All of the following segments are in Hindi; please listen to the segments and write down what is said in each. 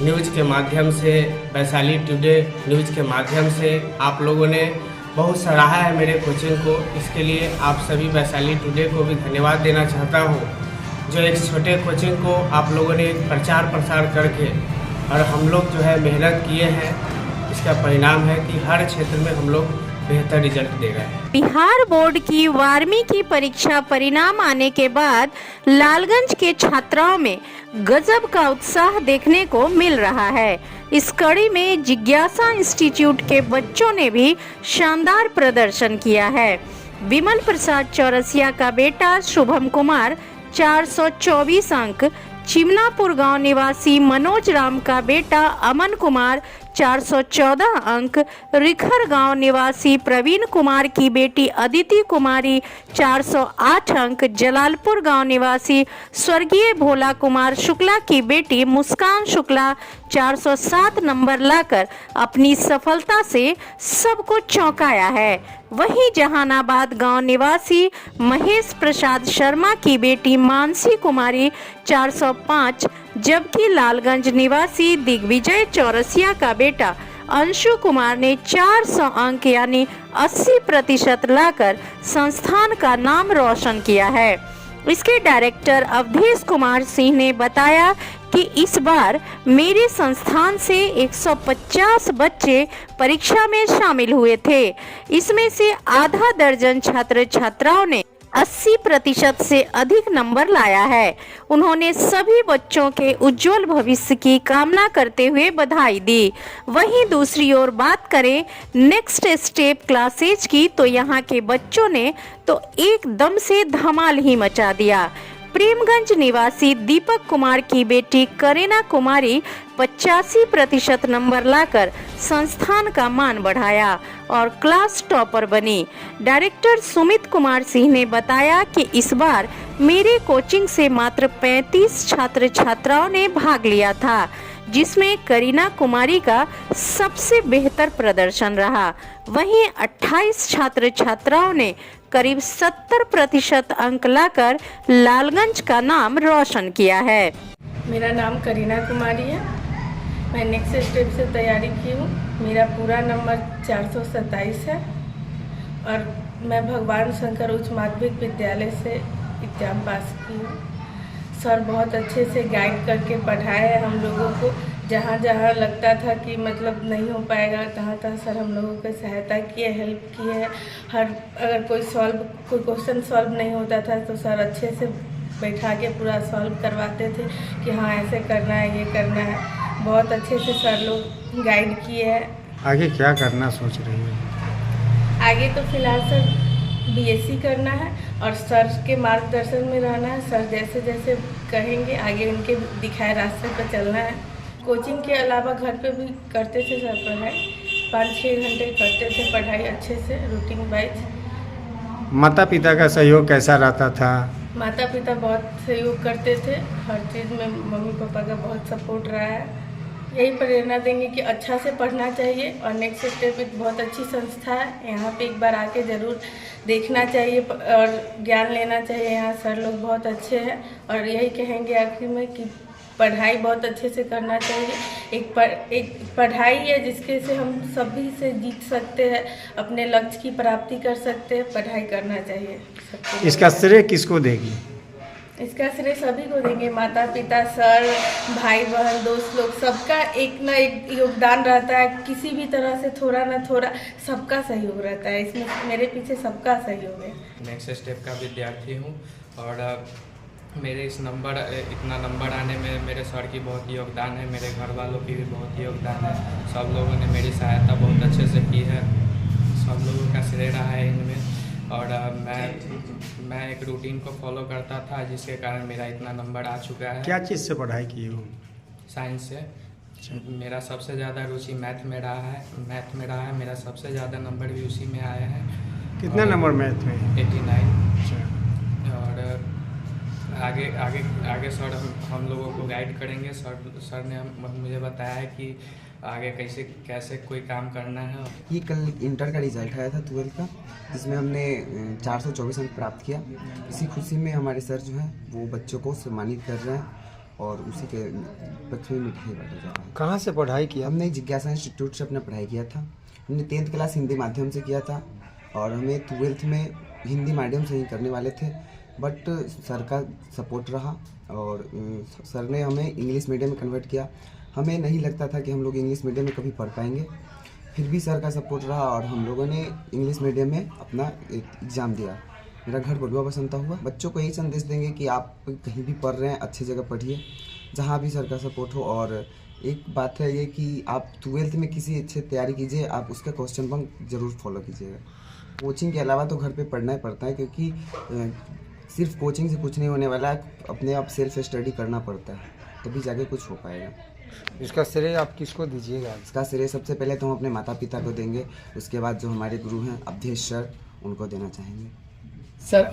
न्यूज़ के माध्यम से, वैशाली टुडे न्यूज़ के माध्यम से आप लोगों ने बहुत सराहा है मेरे कोचिंग को। इसके लिए आप सभी वैशाली टुडे को भी धन्यवाद देना चाहता हूँ, जो एक छोटे कोचिंग को आप लोगों ने प्रचार प्रसार करके और हम लोग जो है मेहनत किए हैं, इसका परिणाम है कि हर क्षेत्र में हम लोग बेहतर रिजल्ट दे रहे हैं। बिहार बोर्ड की 12वीं की परीक्षा परिणाम आने के बाद लालगंज के छात्राओं में गजब का उत्साह देखने को मिल रहा है। इस कड़ी में जिज्ञासा इंस्टीट्यूट के बच्चों ने भी शानदार प्रदर्शन किया है। विमल प्रसाद चौरसिया का बेटा शुभम कुमार 424 अंक, चिमनापुर गांव निवासी मनोज राम का बेटा अमन कुमार 414 अंक, रिखर गांव निवासी प्रवीण कुमार की बेटी अदिति कुमारी 408 अंक, जलालपुर गांव निवासी स्वर्गीय भोला कुमार शुक्ला की बेटी मुस्कान शुक्ला 407 नंबर लाकर अपनी सफलता से सबको चौंकाया है। वहीं जहानाबाद गांव निवासी महेश प्रसाद शर्मा की बेटी मानसी कुमारी 405, जबकि लालगंज निवासी दिग्विजय चौरसिया का बेटा अंशु कुमार ने 400 अंक यानी 80% लाकर संस्थान का नाम रोशन किया है। इसके डायरेक्टर अवधेश कुमार सिंह ने बताया कि इस बार मेरे संस्थान से 150 बच्चे परीक्षा में शामिल हुए थे। इसमें से आधा दर्जन छात्र छात्राओं ने 80% से अधिक नंबर लाया है। उन्होंने सभी बच्चों के उज्जवल भविष्य की कामना करते हुए बधाई दी। वहीं दूसरी ओर बात करें नेक्स्ट स्टेप क्लासेज की, तो यहाँ के बच्चों ने तो एकदम से धमाल ही मचा दिया। प्रेमगंज निवासी दीपक कुमार की बेटी करीना कुमारी 85% नंबर लाकर संस्थान का मान बढ़ाया और क्लास टॉपर बनी। डायरेक्टर सुमित कुमार सिंह ने बताया कि इस बार मेरे कोचिंग से मात्र 35 छात्र छात्राओं ने भाग लिया था, जिसमें करीना कुमारी का सबसे बेहतर प्रदर्शन रहा। वहीं 28 छात्र छात्राओं ने करीब 70% अंक लाकर लालगंज का नाम रोशन किया है। मेरा नाम करीना कुमारी है। मैं नेक्स्ट स्टेप से तैयारी की हूँ। मेरा पूरा नंबर 427 है और मैं भगवान शंकर उच्च माध्यमिक विद्यालय से एग्जाम पास की हूँ। सर बहुत अच्छे से गाइड करके पढ़ाए हैं हम लोगों को। जहाँ जहाँ लगता था कि मतलब नहीं हो पाएगा, तहाँ तहाँ सर हम लोगों को सहायता किए, हेल्प किए है। अगर कोई क्वेश्चन सॉल्व नहीं होता था तो सर अच्छे से बैठा के पूरा सॉल्व करवाते थे कि हाँ ऐसे करना है, ये करना है। बहुत अच्छे से सर लोग गाइड किए हैं। आगे क्या करना सोच रही है? आगे तो फिलहाल सर बीएससी करना है और सर के मार्गदर्शन में रहना है। सर जैसे जैसे कहेंगे आगे उनके दिखाए रास्ते पर चलना है। कोचिंग के अलावा घर पे भी करते थे सर पढ़ाई, 5-6 घंटे करते थे पढ़ाई अच्छे से रूटीन वाइज। माता पिता का सहयोग कैसा रहता था? माता पिता बहुत सहयोग करते थे, हर चीज़ में मम्मी पापा का बहुत सपोर्ट रहा है। यही प्रेरणा देंगे कि अच्छा से पढ़ना चाहिए और नेक्स्ट स्टेप एक बहुत अच्छी संस्था है, यहाँ पे एक बार आके ज़रूर देखना चाहिए और ज्ञान लेना चाहिए। यहाँ सर लोग बहुत अच्छे हैं और यही कहेंगे आखिर में कि पढ़ाई बहुत अच्छे से करना चाहिए। एक पढ़ाई है जिसके से हम सभी से जीत सकते हैं, अपने लक्ष्य की प्राप्ति कर सकते हैं। पढ़ाई करना चाहिए सबको। इसका श्रेय किसको देगी? इसका श्रेय सभी को देंगे, माता पिता, सर, भाई बहन, दोस्त लोग, सबका एक ना एक योगदान रहता है। किसी भी तरह से थोड़ा ना थोड़ा सबका सहयोग रहता है, इसमें मेरे पीछे सबका सहयोग है। नेक्स्ट स्टेप का विद्यार्थी हूँ और मेरे इतना नंबर आने में मेरे सर की बहुत योगदान है, मेरे घर वालों की भी बहुत योगदान है। सब लोगों ने मेरी सहायता बहुत अच्छे से की है, सब लोगों का श्रेय रहा है इनमें। और मैं एक रूटीन को फॉलो करता था जिसके कारण मेरा इतना नंबर आ चुका है। क्या चीज़ से पढ़ाई की हो? साइंस से। मेरा सबसे ज़्यादा रुचि मैथ में रहा है। मेरा सबसे ज़्यादा नंबर भी उसी में आया है। कितना नंबर मैथ में? 89। और आगे सर हम लोगों को गाइड करेंगे। सर ने मुझे बताया है कि आगे कैसे कोई काम करना है। ये कल इंटर का रिजल्ट आया था 12th का, जिसमें हमने 424 अंक प्राप्त किया। इसी खुशी में हमारे सर जो हैं वो बच्चों को सम्मानित कर रहे हैं और उसी के बच्चों में मिठाई बांटा जा रहा है। कहाँ से पढ़ाई किया? हमने जिज्ञासा इंस्टीट्यूट से अपना पढ़ाई किया था। हमने 10th क्लास हिंदी माध्यम से किया था और हमें 12th में हिंदी माध्यम से ही करने वाले थे, बट सर का सपोर्ट रहा और सर ने हमें इंग्लिश मीडियम में कन्वर्ट किया। हमें नहीं लगता था कि हम लोग इंग्लिश मीडियम में कभी पढ़ पाएंगे, फिर भी सर का सपोर्ट रहा और हम लोगों ने इंग्लिश मीडियम में अपना एग्ज़ाम दिया। मेरा घर बलुआ बसंता हुआ। बच्चों को यही संदेश देंगे कि आप कहीं भी पढ़ रहे हैं अच्छी जगह पढ़िए जहाँ भी सर का सपोर्ट हो। और एक बात है ये कि आप 12th में किसी अच्छे तैयारी कीजिए, आप उसका क्वेश्चन बैंक ज़रूर फॉलो कीजिएगा। कोचिंग के अलावा तो घर पे पढ़ना ही पड़ता है, क्योंकि सिर्फ कोचिंग से कुछ नहीं होने वाला है, अपने आप सेल्फ स्टडी करना पड़ता है, तभी जाके कुछ हो पाएगा। इसका श्रेय आप किसको दीजिएगा? इसका श्रेय सबसे पहले तो हम अपने माता पिता को देंगे, उसके बाद जो हमारे गुरु हैं अवधेश सर, उनको देना चाहेंगे। सर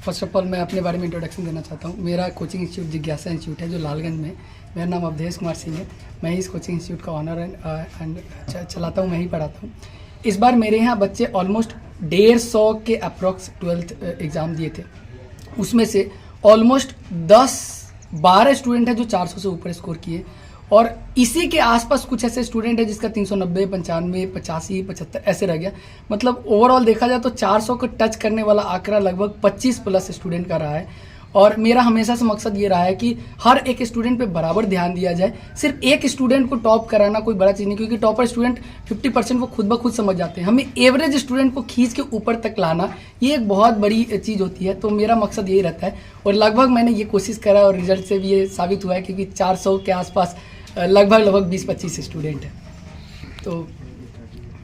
फर्स्ट ऑफ ऑल मैं अपने बारे में इंट्रोडक्शन देना चाहता हूँ। मेरा कोचिंग इंस्टीट्यूट जिज्ञासा इंस्टीट्यूट है जो लालगंज में। मेरा नाम अवधेश कुमार सिंह है। मैं ही इस कोचिंग इंस्टीट्यूट का ऑनर एंड चलाता हूँ, मैं ही पढ़ाता हूँ। इस बार मेरे यहाँ बच्चे ऑलमोस्ट 150 के अप्रॉक्स 12th एग्ज़ाम दिए थे। उसमें से ऑलमोस्ट 10-12 स्टूडेंट हैं जो 400 से ऊपर स्कोर किए और इसी के आसपास कुछ ऐसे स्टूडेंट है जिसका 390, 95, 85, 75 ऐसे रह गया। मतलब ओवरऑल देखा जाए तो 400 को टच करने वाला आंकड़ा लगभग 25+ स्टूडेंट का रहा है। और मेरा हमेशा से मकसद ये रहा है कि हर एक स्टूडेंट पे बराबर ध्यान दिया जाए। सिर्फ एक स्टूडेंट को टॉप कराना कोई बड़ा चीज़ नहीं, क्योंकि टॉपर स्टूडेंट 50% वो खुद ब खुद समझ जाते हैं। हमें एवरेज स्टूडेंट को खींच के ऊपर तक लाना ये एक बहुत बड़ी चीज़ होती है। तो मेरा मकसद यही रहता है और लगभग मैंने ये कोशिश करा और रिजल्ट से भी ये साबित हुआ है, क्योंकि 400 के आसपास लगभग 20-25 स्टूडेंट हैं। तो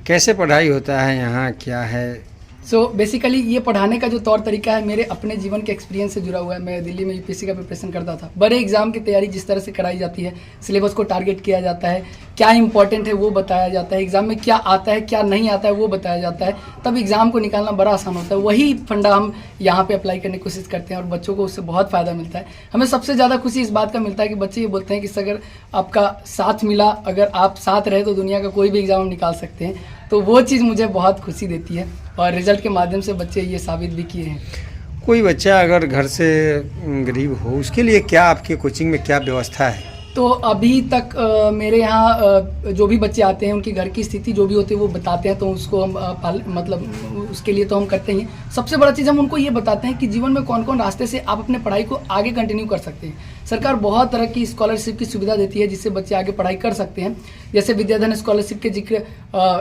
कैसे पढ़ाई होता है यहाँ, क्या है? सो बेसिकली ये पढ़ाने का जो तौर तरीका है मेरे अपने जीवन के एक्सपीरियंस से जुड़ा हुआ है। मैं दिल्ली में यूपीएससी का प्रिपरेशन करता था। बड़े एग्जाम की तैयारी जिस तरह से कराई जाती है, सिलेबस को टारगेट किया जाता है, क्या इंपॉर्टेंट है वो बताया जाता है, एग्जाम में क्या आता है क्या नहीं आता है वो बताया जाता है, तब एग्जाम को निकालना बड़ा आसान होता है। वही फंडा हम यहाँ पे अप्लाई करने की कोशिश करते हैं और बच्चों को उससे बहुत फ़ायदा मिलता है। हमें सबसे ज़्यादा खुशी इस बात का मिलता है कि बच्चे ये बोलते हैं कि अगर आपका साथ मिला, अगर आप साथ रहे तो दुनिया का कोई भी एग्ज़ाम हम निकाल सकते हैं। तो वो चीज़ मुझे बहुत खुशी देती है और रिजल्ट के माध्यम से बच्चे ये साबित भी किए हैं। कोई बच्चा अगर घर से गरीब हो, उसके लिए क्या आपके कोचिंग में क्या व्यवस्था है? तो अभी तक मेरे यहाँ जो भी बच्चे आते हैं उनकी घर की स्थिति जो भी होती है वो बताते हैं, तो उसको हम मतलब उसके लिए तो हम करते ही। सबसे बड़ा चीज़ हम उनको ये बताते हैं कि जीवन में कौन कौन रास्ते से आप अपने पढ़ाई को आगे कंटिन्यू कर सकते हैं। सरकार बहुत तरह की स्कॉलरशिप की सुविधा देती है जिससे बच्चे आगे पढ़ाई कर सकते हैं। जैसे विद्याधन स्कॉलरशिप के जिक्र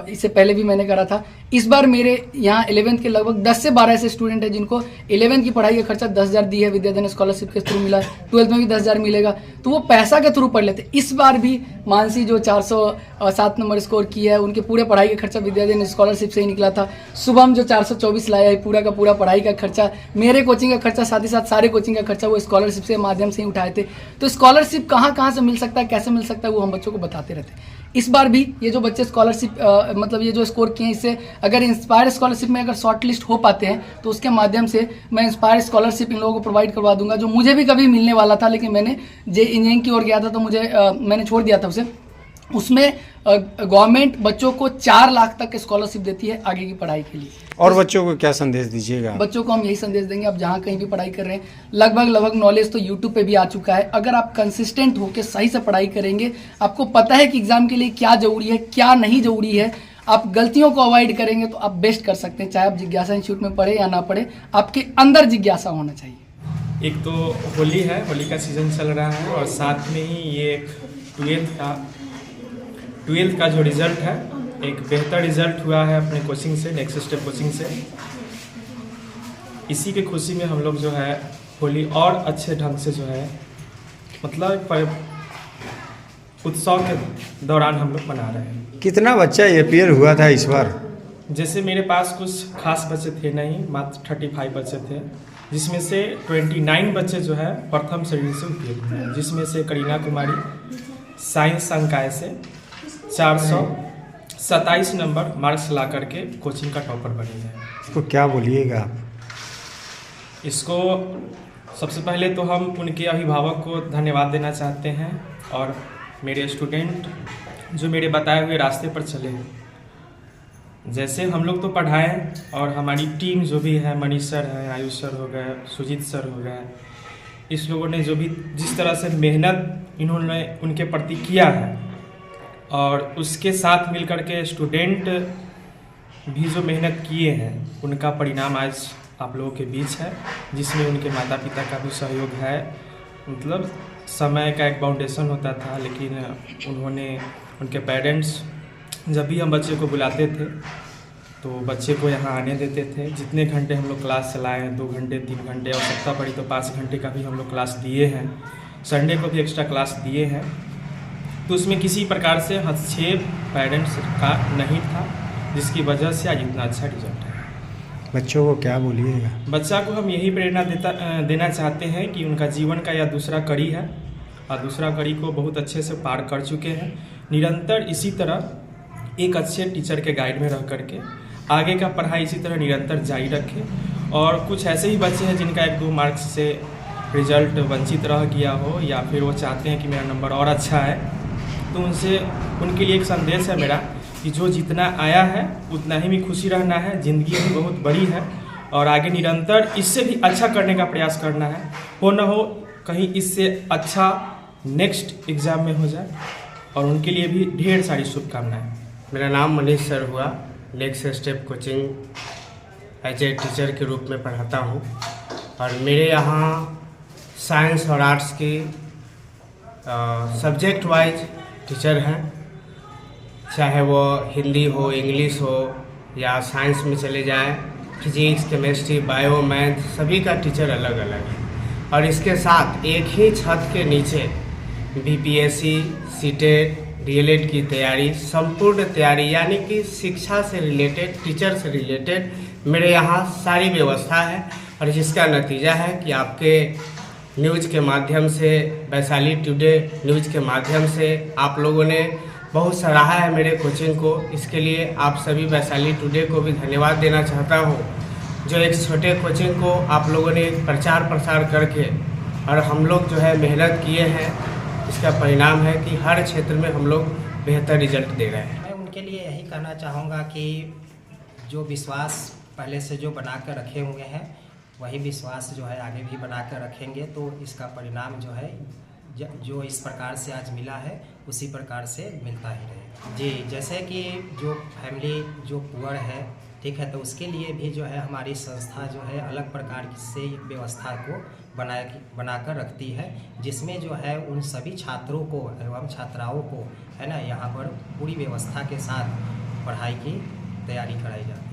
इससे पहले भी मैंने करा था। इस बार मेरे यहाँ 11th के लगभग 10 से 12 ऐसे स्टूडेंट हैं जिनको 11th की पढ़ाई का खर्चा 10,000 दी है, विद्याधन स्कॉलरशिप के थ्रू मिला। 12th में भी 10,000 मिलेगा, तो वो पैसा के थ्रू पढ़ लेते। इस बार भी मानसी जो 407 नंबर स्कोर की है, उनके पूरे पढ़ाई का खर्चा विद्याधन स्कॉलरशिप से ही निकला था। शुभम जो 424 लाया है, पूरा का पूरा पढ़ाई का खर्चा, मेरे कोचिंग का खर्चा, साथ ही साथ सारे कोचिंग का खर्चा वो स्कॉलरशिप से माध्यम से ही उठाए थे। तो स्कॉलरशिप कहाँ कहाँ से मिल सकता है, कैसे मिल सकता है, वो हम बच्चों को बताते रहते हैं। इस बार भी ये जो बच्चे स्कॉलरशिप मतलब ये जो स्कोर किए हैं, इससे अगर इंस्पायर स्कॉलरशिप में अगर शॉर्ट लिस्ट हो पाते हैं तो उसके माध्यम से मैं इंस्पायर स्कॉलरशिप इन लोगों को प्रोवाइड करवा दूंगा, जो मुझे भी कभी मिलने वाला था, लेकिन मैंने इंजीनियरिंग की ओर गया था तो मुझे मैंने छोड़ दिया था उसे। उसमें गवर्नमेंट बच्चों को 4 लाख तक की स्कॉलरशिप देती है आगे की पढ़ाई के लिए। और बच्चों को क्या संदेश दीजिएगा? बच्चों को हम यही संदेश देंगे, आप जहाँ कहीं भी पढ़ाई कर रहे हैं, लगभग नॉलेज तो यूट्यूब पे भी आ चुका है। अगर आप कंसिस्टेंट होकर सही से पढ़ाई करेंगे, आपको पता है कि एग्जाम के लिए क्या जरूरी है क्या नहीं जरूरी है, आप गलतियों को अवॉइड करेंगे तो आप बेस्ट कर सकते हैं। चाहे आप जिज्ञासा इंस्टीट्यूट में पढ़े या ना पढ़े, आपके अंदर जिज्ञासा होना चाहिए। एक तो होली है, होली का सीज़न चल रहा है और साथ में ही ये 12th का जो रिज़ल्ट है, एक बेहतर रिज़ल्ट हुआ है अपने कोचिंग से, नेक्स्ट स्टेप कोचिंग से। इसी के खुशी में हम लोग जो है होली और अच्छे ढंग से जो है मतलब उत्सव के दौरान हम लोग मना रहे हैं। कितना बच्चा अपियर हुआ था इस बार? जैसे मेरे पास कुछ खास बच्चे थे नहीं, मात्र 35 बच्चे थे, जिसमें से 29 बच्चे जो है प्रथम श्रेणी से उत्तीर्ण हुए हैं, जिसमें से करीना कुमारी साइंस संकाय से 427 नंबर मार्क्स ला करके कोचिंग का टॉपर बनी है। इसको क्या बोलिएगा आप? इसको सबसे पहले तो हम उनके अभिभावक को धन्यवाद देना चाहते हैं और मेरे स्टूडेंट जो मेरे बताए हुए रास्ते पर चले। जैसे हम लोग तो पढ़ाएं और हमारी टीम जो भी है, मनीष सर है, आयुष सर हो गए, सुजीत सर हो गए, इस लोगों ने जो भी जिस तरह से मेहनत इन्होंने उनके प्रति किया है और उसके साथ मिलकर के स्टूडेंट भी जो मेहनत किए हैं उनका परिणाम आज आप लोगों के बीच है, जिसमें उनके माता पिता का भी सहयोग है। मतलब समय का एक बाउंडेशन होता था, लेकिन उन्होंने उनके पेरेंट्स जब भी हम बच्चे को बुलाते थे तो बच्चे को यहाँ आने देते थे। जितने घंटे हम लोग क्लास चलाए हैं, 2 घंटे 3 घंटे, आवश्यकता पड़ी तो 5 घंटे का भी हम लोग क्लास दिए हैं। संडे को भी एक्स्ट्रा क्लास दिए हैं। तो उसमें किसी प्रकार से हस्तक्षेप पेरेंट्स का नहीं था, जिसकी वजह से आज इतना अच्छा रिजल्ट है। बच्चों को क्या बोलिएगा? बच्चा को हम यही प्रेरणा देना चाहते हैं कि उनका जीवन का यह दूसरा कड़ी है और दूसरा कड़ी को बहुत अच्छे से पार कर चुके हैं। निरंतर इसी तरह एक अच्छे टीचर के गाइड में रह करके आगे का पढ़ाई इसी तरह निरंतर जारी रखें। और कुछ ऐसे ही बच्चे हैं जिनका 1-2 मार्क्स से रिजल्ट वंचित रह गया हो या फिर वो चाहते हैं कि मेरा नंबर और अच्छा है, तो उनके लिए एक संदेश है मेरा कि जो जितना आया है उतना ही में खुशी रहना है। ज़िंदगी भी बहुत बड़ी है और आगे निरंतर इससे भी अच्छा करने का प्रयास करना है। हो न हो कहीं इससे अच्छा नेक्स्ट एग्ज़ाम में हो जाए, और उनके लिए भी ढेर सारी शुभकामनाएं। मेरा नाम मनीष सर हुआ। Next step coaching as a teacher के रूप में पढ़ाता हूँ और मेरे यहाँ साइंस और आर्ट्स की सब्जेक्ट वाइज टीचर हैं, चाहे वो हिंदी हो, इंग्लिश हो या साइंस में चले जाएं, फिजिक्स, केमिस्ट्री, बायो, मैथ, सभी का टीचर अलग अलग है। और इसके साथ एक ही छत के नीचे बीपीएससी, सीटेट, डीएलएड की तैयारी, संपूर्ण तैयारी यानी कि शिक्षा से रिलेटेड, टीचर से रिलेटेड मेरे यहाँ सारी व्यवस्था है। और जिसका नतीजा है कि आपके न्यूज़ के माध्यम से, वैशाली टुडे न्यूज़ के माध्यम से आप लोगों ने बहुत सराहा है मेरे कोचिंग को। इसके लिए आप सभी वैशाली टुडे को भी धन्यवाद देना चाहता हूँ, जो एक छोटे कोचिंग को आप लोगों ने प्रचार प्रसार करके और हम लोग जो है मेहनत किए हैं, इसका परिणाम है कि हर क्षेत्र में हम लोग बेहतर रिजल्ट दे रहे हैं। मैं उनके लिए यही कहना चाहूँगा कि जो विश्वास पहले से जो बना कर रखे हुए हैं वही विश्वास जो है आगे भी बना कर रखेंगे, तो इसका परिणाम जो है जो इस प्रकार से आज मिला है उसी प्रकार से मिलता ही रहेगा। जी, जैसे कि जो फैमिली जो पुअर है, ठीक है, तो उसके लिए भी जो है हमारी संस्था जो है अलग प्रकार से एक व्यवस्था को बनाकर रखती है, जिसमें जो है उन सभी छात्रों को एवं छात्राओं को है ना यहाँ पर पूरी व्यवस्था के साथ पढ़ाई की तैयारी कराई जाती है।